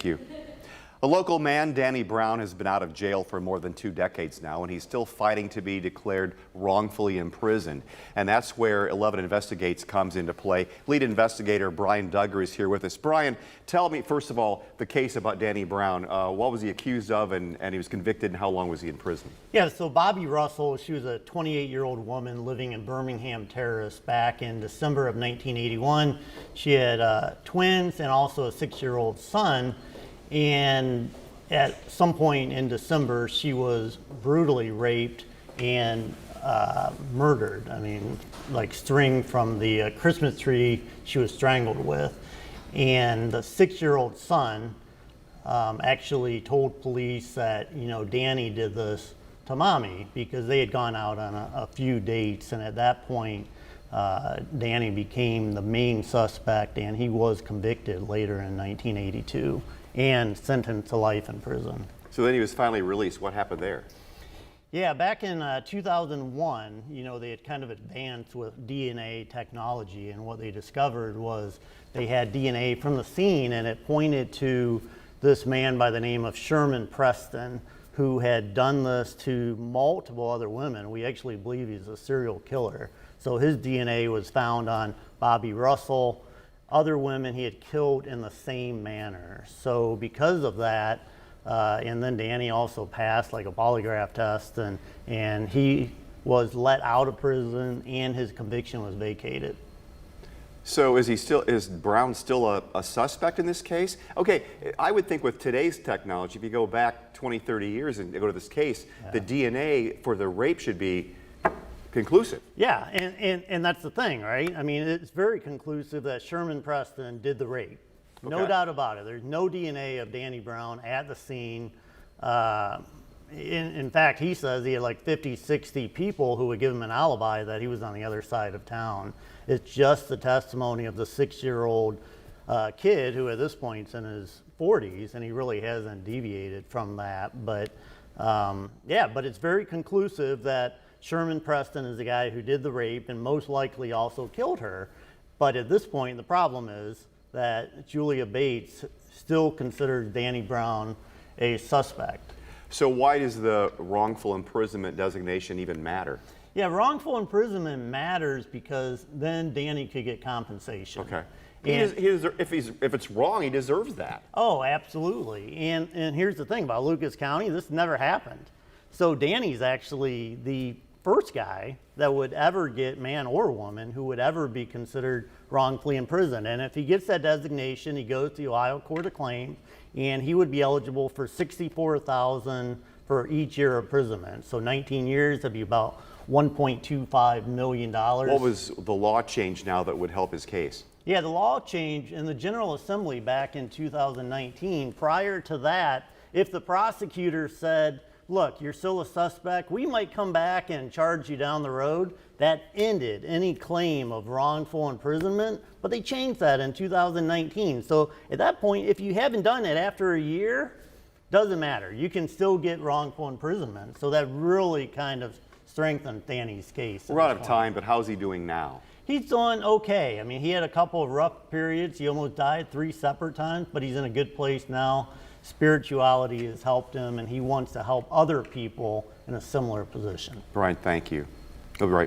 you. A local man, Danny Brown, has been out of jail for more than 2 decades now, and he's still fighting to be declared wrongfully imprisoned. And that's where 11 Investigates comes into play. Lead Investigator Brian Dugger is here with us. Brian, tell me, first of all, the case about Danny Brown. What was he accused of, and he was convicted, and how long was he in prison? Yeah, so Bobby Russell, she was a 28-year-old woman living in Birmingham Terrace back in December of 1981. She had twins and also a 6-year-old son. And at some point in December, she was brutally raped and murdered. I mean, like string from the Christmas tree she was strangled with. And the 6-year-old son actually told police that, Danny did this to mommy, because they had gone out on a few dates. And at that point, Danny became the main suspect, and he was convicted later in 1982. And sentenced to life in prison. So then he was finally released. What happened there? Yeah, back in 2001, they had kind of advanced with DNA technology, and what they discovered was they had DNA from the scene, and it pointed to this man by the name of Sherman Preston, who had done this to multiple other women. We actually believe he's a serial killer. So his DNA was found on Bobby Russell, other women he had killed in the same manner. So because of that, and then Danny also passed like a polygraph test, and he was let out of prison, and his conviction was vacated. So is Brown still a suspect in this case? Okay, I would think with today's technology, if you go back 20, 30 years and go to this case, the DNA for the rape should be conclusive. Yeah, and that's the thing, right? I mean, it's very conclusive that Sherman Preston did the rape. No doubt about it. There's no DNA of Danny Brown at the scene. In fact, he says he had like 50, 60 people who would give him an alibi that he was on the other side of town. It's just the testimony of the 6-year-old kid who at this point is in his 40s, and he really hasn't deviated from that. But but it's very conclusive that Sherman Preston is the guy who did the rape and most likely also killed her. But at this point, the problem is that Julia Bates still considers Danny Brown a suspect. So why does the wrongful imprisonment designation even matter? Yeah, wrongful imprisonment matters because then Danny could get compensation. Okay. If it's wrong, he deserves that. Oh, absolutely. And here's the thing about Lucas County, this never happened. So Danny's actually the first guy that would ever get, man or woman, who would ever be considered wrongfully imprisoned. And if he gets that designation, he goes to the Ohio Court of Claims, and he would be eligible for $64,000 for each year of imprisonment. So 19 years, that'd be about $1.25 million. What was the law change now that would help his case? Yeah, the law changed in the General Assembly back in 2019. Prior to that, if the prosecutor said, look, you're still a suspect, we might come back and charge you down the road, that ended any claim of wrongful imprisonment, but they changed that in 2019. So at that point, if you haven't done it after a year, doesn't matter. You can still get wrongful imprisonment. So that really kind of strengthened Danny's case. We're out of time, but how's he doing now? He's doing okay. I mean, he had a couple of rough periods. He almost died 3 separate times, but he's in a good place now. Spirituality has helped him, and he wants to help other people in a similar position. Brian, thank you. All right.